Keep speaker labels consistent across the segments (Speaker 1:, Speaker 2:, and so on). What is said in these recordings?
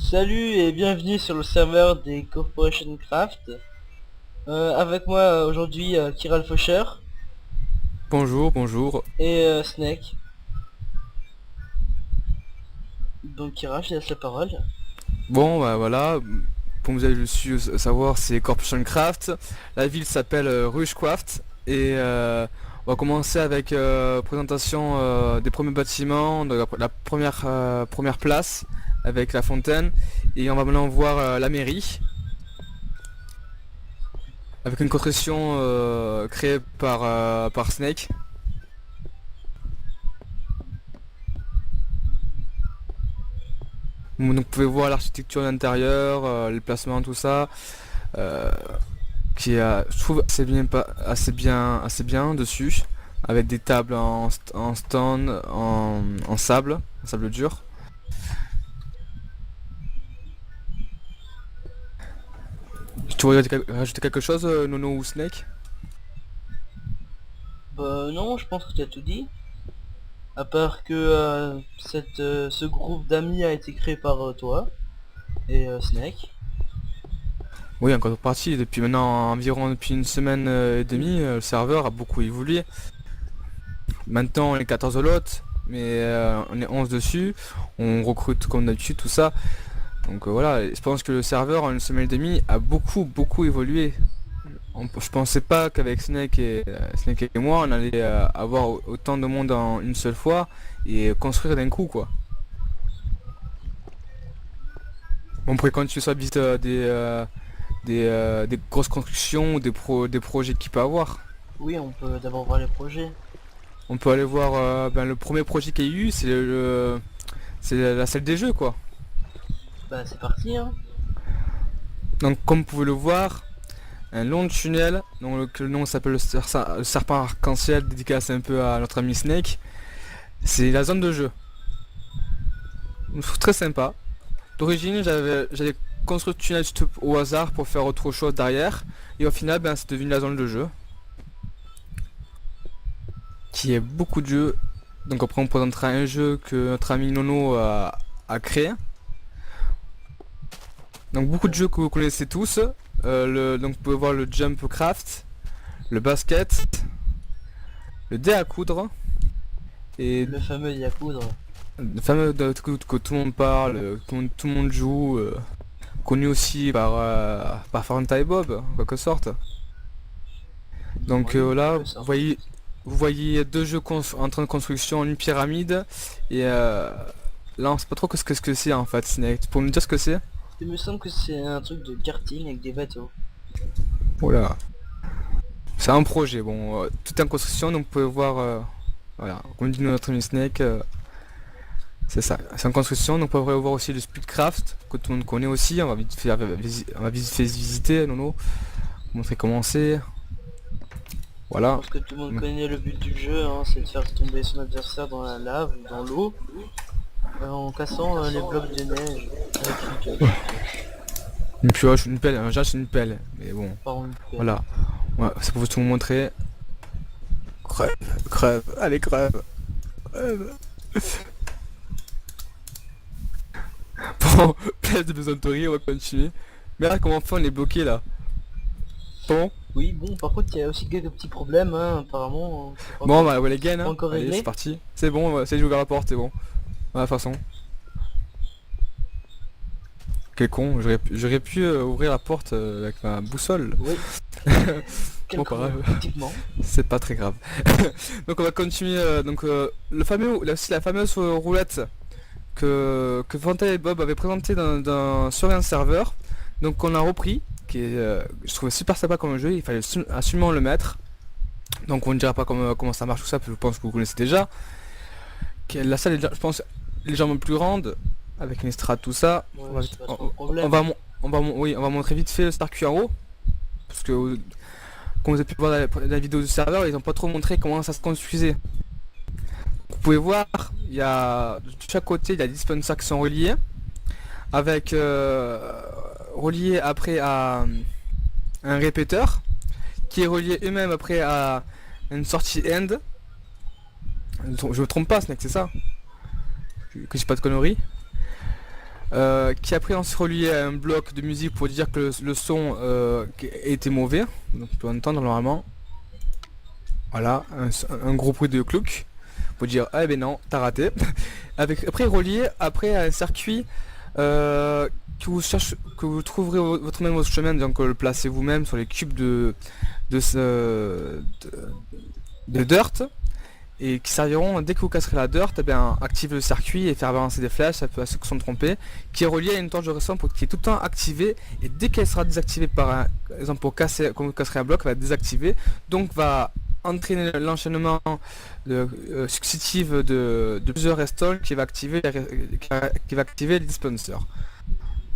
Speaker 1: Salut et bienvenue sur le serveur des Corporation Craft. Avec moi aujourd'hui Kiral Fosher
Speaker 2: Bonjour, bonjour.
Speaker 1: et Snake. Donc Kira, je te laisse la parole.
Speaker 2: Bon, bah voilà, comme vous avez su savoir, c'est Corporation Craft. La ville s'appelle Rushcraft et on va commencer avec présentation des premiers bâtiments, de la première place avec la fontaine et on va maintenant voir la mairie avec une construction créée par Snake. Donc vous pouvez voir l'architecture intérieure, les placements, tout ça. Euh, qui est, je trouve, assez bien dessus, avec des tables en stone, en sable dur. Tu voudrais rajouter quelque chose, Nono ou Snake?
Speaker 1: Bah non, je pense que tu as tout dit. À part que ce groupe d'amis a été créé par toi et Snake.
Speaker 2: Oui, en contrepartie, depuis maintenant environ depuis une semaine et demie, le serveur a beaucoup évolué. Maintenant, on est 14 lots, mais on est 11 dessus. On recrute comme d'habitude, tout ça. Donc voilà, je pense que le serveur en une semaine et demie a beaucoup évolué. Je pensais pas qu'avec Snake et moi, on allait avoir autant de monde en une seule fois et construire d'un coup, quoi. On pourrait continuer sur la visite des grosses constructions ou des projets qu'il peut avoir.
Speaker 1: Oui, on peut d'abord voir les projets.
Speaker 2: On peut aller voir le premier projet qu'il y a eu, c'est la salle des jeux, quoi.
Speaker 1: Bah c'est parti hein.
Speaker 2: Donc comme vous pouvez le voir, un long tunnel dont le nom s'appelle le serpent arc-en-ciel, dédicace un peu à notre ami Snake. C'est la zone de jeu. Je trouve très sympa. D'origine, j'avais construit le tunnel juste au hasard pour faire autre chose derrière. Et au final, ben, c'est devenu la zone de jeu. Qui est beaucoup de jeux. Donc après, on présentera un jeu que notre ami Nono a créé. Donc beaucoup de jeux que vous connaissez tous. Donc vous pouvez voir le Jump Craft, le basket, le dé à coudre et
Speaker 1: Le fameux Yakuza.
Speaker 2: le fameux que tout le monde parle, tout le monde joue, connu aussi par Fanta et Bob, en quelque sorte. Donc
Speaker 1: Oui,
Speaker 2: là,
Speaker 1: que ça.
Speaker 2: vous voyez deux jeux en train de construction, une pyramide, et là on sait pas trop ce que c'est en fait, Snake. Pour nous dire ce que c'est?
Speaker 1: Il me semble que c'est un truc de karting avec des bateaux.
Speaker 2: Voilà. C'est un projet, bon, tout est en construction, donc vous pouvez voir, voilà, comme dit notre ami Snake, c'est ça, c'est en construction, donc vous pouvez voir aussi le Speedcraft, que tout le monde connaît aussi, on va vite faire, on va vite faire visiter, Nono, vous montrer comment c'est,
Speaker 1: Je
Speaker 2: voilà.
Speaker 1: pense que tout le monde connaît le but du jeu, hein, c'est de faire tomber son adversaire dans la lave ou dans l'eau en cassant les blocs de neige avec une pioche.
Speaker 2: Une pioche, une pelle, un c'est une pelle, mais bon,
Speaker 1: Par une pelle.
Speaker 2: voilà, ouais, ça pour tout vous montrer, crève, crève, allez crève, crève. Bon, place de Besantori, on va continuer, mais là, comment on est bloqué là, bon.
Speaker 1: Oui, bon, par contre, il y a aussi quelques petits problèmes, hein, apparemment.
Speaker 2: Bon bah ouais les gains
Speaker 1: Pas
Speaker 2: hein.
Speaker 1: encore
Speaker 2: Allez c'est
Speaker 1: réglé.
Speaker 2: parti. C'est bon, c'est j'ai ouvert la porte, c'est bon. De toute façon. Quel con, j'aurais pu ouvrir la porte avec ma boussole.
Speaker 1: Oui,
Speaker 2: Bon
Speaker 1: quelques
Speaker 2: pas grave,
Speaker 1: effectivement.
Speaker 2: c'est pas très grave. Donc on va continuer donc aussi la fameuse roulette que Fanta et Bob avaient présentée sur un serveur. Donc on a repris, qui est je trouvais super sympa comme jeu, il fallait absolument le mettre. Donc on ne dira pas comment ça marche tout ça, parce que je pense que vous connaissez déjà. La salle est, je pense, légèrement plus grande, avec une estrade, tout ça.
Speaker 1: Ouais, c'est pas trop le problème.
Speaker 2: Oui, on va montrer vite fait le circuit en haut, parce que comme vous avez pu voir dans la vidéo du serveur, ils n'ont pas trop montré comment ça se construisait. Vous pouvez voir, il y a de chaque côté, il y a des dispensers qui sont reliés, avec reliés après à un répéteur, qui est relié eux-mêmes après à une sortie end. Je me trompe pas, Snack, c'est ça? Que j'ai pas de conneries. qui après on se reliait à un bloc de musique pour dire que le son était mauvais, donc tu peux entendre normalement. Voilà, un gros bruit de clouk, pour dire ah ben non, t'as raté. Après relié après à un circuit que vous trouverez votre même votre chemin, donc le placez vous-même sur les cubes de, ce, de dirt, et qui serviront, dès que vous casserez la dirt, eh bien, activer le circuit et faire avancer des flèches à ceux qui sont trompés, qui est relié à une torche de redstone qui est tout le temps activée, et dès qu'elle sera désactivée par exemple pour casser, comme vous casserez un bloc, elle va être désactivée, donc va entraîner l'enchaînement successif de plusieurs redstone qui va activer les dispensers.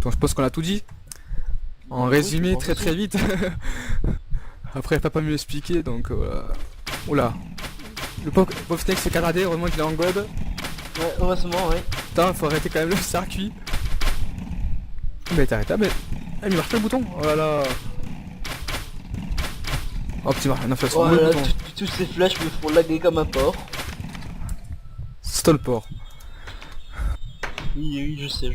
Speaker 2: Donc je pense qu'on a tout dit. En résumé,
Speaker 1: oui,
Speaker 2: très vite. Après, elle peut pas mieux expliquer, donc voilà. Oula. Le pauvre Snake s'est cadradé, heureusement qu'il est en god.
Speaker 1: Ouais, heureusement, ouais.
Speaker 2: Putain, faut arrêter quand même le circuit. Mais t'as arrêté, mais... il marche pas le bouton. Oh là là. Oh petit marche, on a fait son
Speaker 1: Voilà,
Speaker 2: bouton.
Speaker 1: toutes ces flèches me font laguer comme un porc.
Speaker 2: C'est le port.
Speaker 1: Oui, je sais.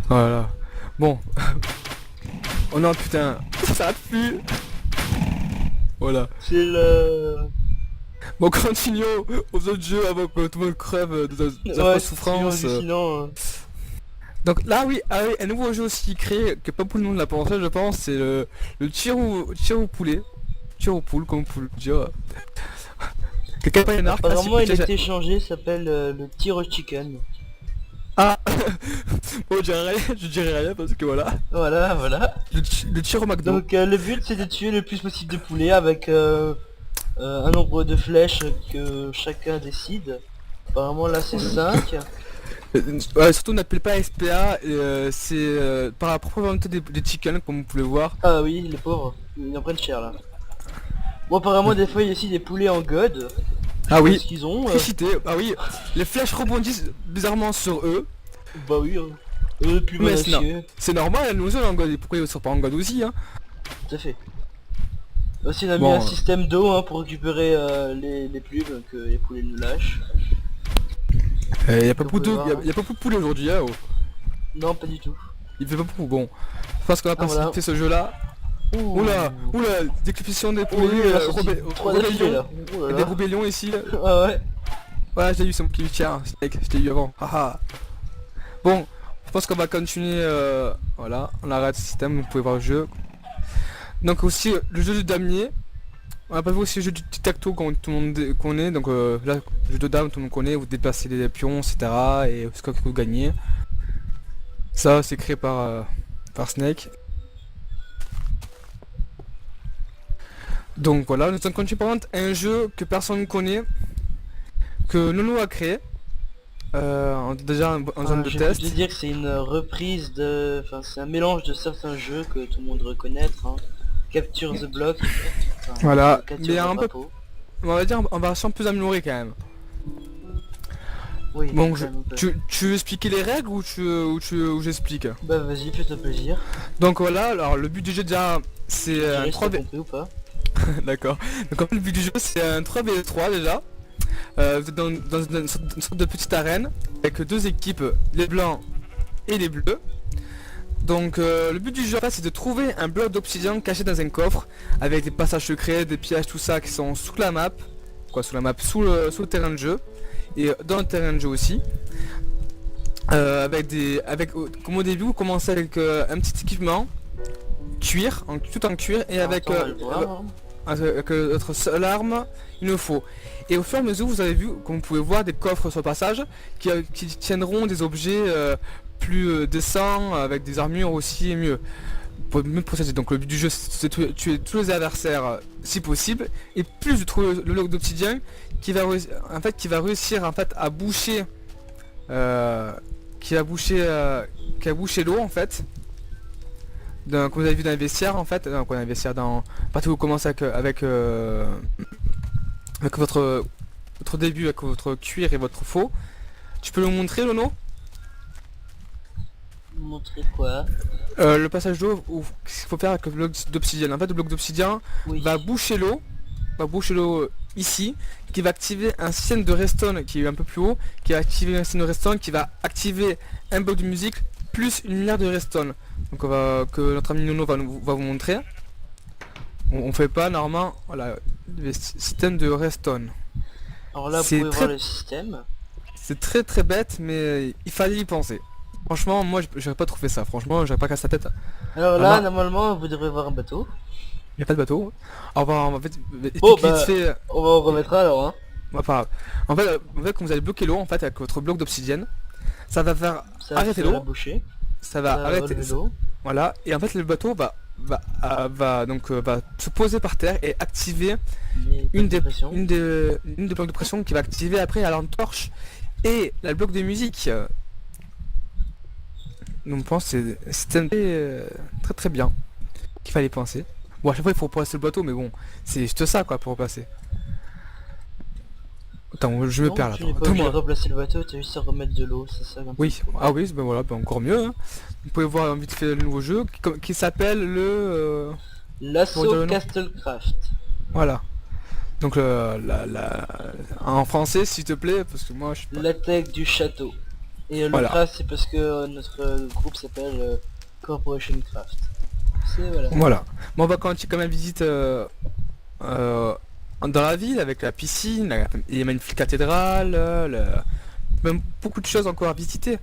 Speaker 2: Voilà. Bon. Oh non putain, ça s'arrête plus. Voilà.
Speaker 1: C'est le...
Speaker 2: Bon, continuons aux autres jeux avant que tout le monde crève de la souffrance.
Speaker 1: Sinon,
Speaker 2: Donc là oui, un nouveau jeu aussi créé, que pas beaucoup de monde l'a pensé je pense, c'est le tir au poulet. Tir au poule comme vous pouvez le dire. Quelqu'un pas un arc.
Speaker 1: apparemment il a été changé, s'appelle le tir au chicken.
Speaker 2: Ah bon, je dirais rien parce que voilà.
Speaker 1: Voilà.
Speaker 2: Le tir au McDo.
Speaker 1: Donc le but c'est de tuer le plus possible de poulets avec un nombre de flèches que chacun décide. Apparemment là c'est 5.
Speaker 2: Ouais, surtout n'appelle pas SPA, c'est par la propre volonté des chickens comme vous pouvez voir.
Speaker 1: Ah oui, les pauvres, ils en prennent cher là. Bon apparemment des fois il y a aussi des poulets en god.
Speaker 2: Ah oui,
Speaker 1: Ce qu'ils ont.
Speaker 2: Félicité. Ah oui, les flèches rebondissent bizarrement sur eux.
Speaker 1: Bah oui, plus
Speaker 2: Mais
Speaker 1: audacieux.
Speaker 2: c'est normal, nous sommes en god, et pourquoi ils sont pas en god aussi hein.
Speaker 1: Tout à fait. Aussi on a mis
Speaker 2: Bon,
Speaker 1: un système d'eau hein, pour récupérer les plumes que les poulets nous lâchent.
Speaker 2: y a pas beaucoup
Speaker 1: pouvez voir,
Speaker 2: y a pas beaucoup de poulet aujourd'hui hein. Oh.
Speaker 1: Non pas du tout.
Speaker 2: Il fait pas beaucoup, bon. Je pense qu'on va pas
Speaker 1: voilà.
Speaker 2: citer ce jeu là. Oula, déclipsation des
Speaker 1: Oh, lui,
Speaker 2: poulets,
Speaker 1: il a sorti 3 d'affilée, là. Oh là
Speaker 2: des
Speaker 1: là.
Speaker 2: rébellions ici.
Speaker 1: Ah ouais.
Speaker 2: Ouais, je l'ai eu, c'est mon qui tient, Snake, je t'ai eu avant. Haha. Bon, je pense qu'on va continuer, voilà, on arrête ce système, vous pouvez voir le jeu. Donc aussi, le jeu de damier. On a pas vu aussi le jeu du tic-tac-toe quand tout le monde connaît, donc là, le jeu de dames, tout le monde connaît, vous déplacez les pions, etc. et ce que vous gagnez. Ça, c'est créé par Snake. Donc voilà, nous sommes continués par contre un jeu que personne ne connaît, que Nono a créé, déjà en zone de
Speaker 1: Je
Speaker 2: test.
Speaker 1: peux te dire que c'est une reprise de... Enfin c'est un mélange de certains jeux que tout le monde reconnaît. Hein. Capture the Block. Enfin,
Speaker 2: Voilà,
Speaker 1: Capture
Speaker 2: mais
Speaker 1: the
Speaker 2: un peu,
Speaker 1: Drapeau.
Speaker 2: on va dire en version plus améliorée quand même.
Speaker 1: Oui,
Speaker 2: Bon,
Speaker 1: quand même un peu.
Speaker 2: tu veux expliquer les règles ou j'explique?
Speaker 1: Bah vas-y, fais-toi plaisir.
Speaker 2: Donc voilà, alors le but du jeu déjà, c'est
Speaker 1: Tu
Speaker 2: un
Speaker 1: dirais si t'as
Speaker 2: 3v...
Speaker 1: compris ou pas.
Speaker 2: D'accord. Donc en fait, le but du jeu c'est un 3v3 déjà. Vous êtes dans une sorte de petite arène avec deux équipes, les blancs et les bleus. Donc le but du jeu en fait, c'est de trouver un bloc d'obsidian caché dans un coffre avec des passages secrets, des pièges, tout ça qui sont sous la map. Quoi, sous la map, sous le terrain de jeu. Et dans le terrain de jeu aussi. Comme au début, vous commencez avec un petit équipement cuir, tout en cuir et avec
Speaker 1: Attends, on va le voir, hein.
Speaker 2: notre seule arme, il nous faut. Et au fur et à mesure, vous avez vu, comme vous pouvez voir, des coffres sur le passage qui tiendront des objets plus décents, avec des armures aussi et mieux. Mieux procéder. Donc le but du jeu, c'est de tuer tous les adversaires si possible, et plus de trouver le bloc d'obsidian qui va réussir en fait à boucher, qui a bouché l'eau en fait. Comme vous avez vu dans les vestiaires en fait, donc on a un vestiaire dans partout où vous commencez avec votre début, avec votre cuir et votre faux. Tu peux le montrer Lono?
Speaker 1: Montrer quoi?
Speaker 2: Le passage d'eau, ce qu'il faut faire avec le bloc d'obsidian. En fait le bloc d'obsidian
Speaker 1: Oui.
Speaker 2: va boucher l'eau ici qui va activer un système de redstone qui est un peu plus haut, qui va activer un système de redstone qui va activer un bloc de musique plus une lumière de redstone. Donc que notre ami Nono va vous montrer. On fait pas normalement voilà, le système de redstone.
Speaker 1: Alors là, vous
Speaker 2: C'est
Speaker 1: pouvez
Speaker 2: très-
Speaker 1: voir le système.
Speaker 2: C'est très bête mais il fallait y penser. Franchement moi j'aurais pas trouvé ça, franchement j'aurais pas cassé la tête.
Speaker 1: Alors
Speaker 2: Ah
Speaker 1: là,
Speaker 2: non.
Speaker 1: normalement, vous devrez voir un bateau.
Speaker 2: Il n'y a pas de bateau. On va expliquer
Speaker 1: Bon,
Speaker 2: vite
Speaker 1: bah,
Speaker 2: fait.
Speaker 1: on va en remettre un, alors, hein.
Speaker 2: Pas grave. En fait, quand vous allez bloquer l'eau en fait avec votre bloc d'obsidienne, ça va faire
Speaker 1: Ça va
Speaker 2: arrêter
Speaker 1: faire la
Speaker 2: l'eau,
Speaker 1: bouchée.
Speaker 2: ça va
Speaker 1: Ça va
Speaker 2: arrêter,
Speaker 1: relever l'eau.
Speaker 2: voilà, et en fait le bateau va se poser par terre et activer
Speaker 1: Les
Speaker 2: une des,
Speaker 1: pressions.
Speaker 2: une des blocs de pression qui va activer après la lampe torche et la bloc de musique. Donc je pense que c'était très bien qu'il fallait penser. Bon à chaque fois il faut replacer le bateau mais bon c'est juste ça quoi pour replacer. Attends je me
Speaker 1: Non,
Speaker 2: perds là.
Speaker 1: tu n'es pas
Speaker 2: Attends,
Speaker 1: obligé de
Speaker 2: moi.
Speaker 1: replacer le bateau, tu as juste à remettre de l'eau, c'est ça. Comme
Speaker 2: Oui, ah oui, ben voilà, ben encore mieux. Hein. Vous pouvez voir vite fait le nouveau jeu qui s'appelle Comment dire le
Speaker 1: L'assaut
Speaker 2: nom
Speaker 1: Castlecraft.
Speaker 2: voilà. Donc en français s'il te plaît, parce que moi je sais pas.
Speaker 1: L'attaque du château. Et le
Speaker 2: Voilà.
Speaker 1: craft, c'est parce que notre groupe s'appelle Corporation Craft. C'est voilà.
Speaker 2: Voilà. Bon, on va quand même visite euh, dans la ville avec la piscine, les magnifiques cathédrales, même beaucoup de choses encore à visiter.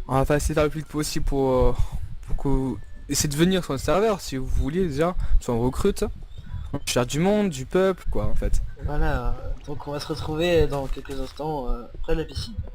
Speaker 2: On va essayer de faire le plus vite possible pour que essayer de venir sur le serveur si vous voulez déjà, si on recrute. On cherche du monde, du peuple, quoi en fait.
Speaker 1: Voilà. Donc on va se retrouver dans quelques instants après la piscine.